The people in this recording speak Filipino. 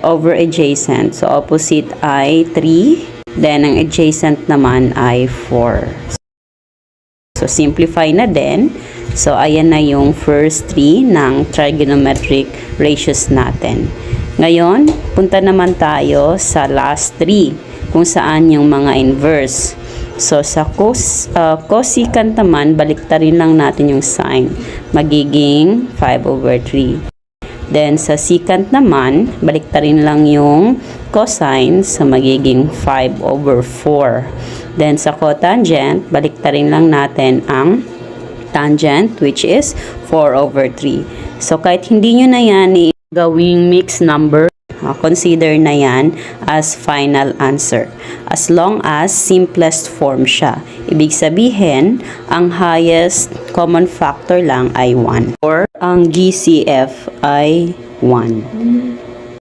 over adjacent. So, opposite ay 3. Then, ang adjacent naman ay 4. So, simplify na din. So, ayan na yung first 3 ng trigonometric ratios natin. Ngayon, punta naman tayo sa last 3, kung saan yung mga inverse. So, sa cosecant naman, baliktarin lang natin yung sign. Magiging 5/3. Then, sa secant naman, baliktarin lang yung cosine, so magiging 5/4. Then, sa cotangent, baliktarin lang natin ang tangent, which is 4/3. So, kahit hindi nyo na yan gawing mixed number, consider na yan as final answer. As long as simplest form siya. Ibig sabihin, ang highest common factor lang ay 1. Or ang GCF ay 1.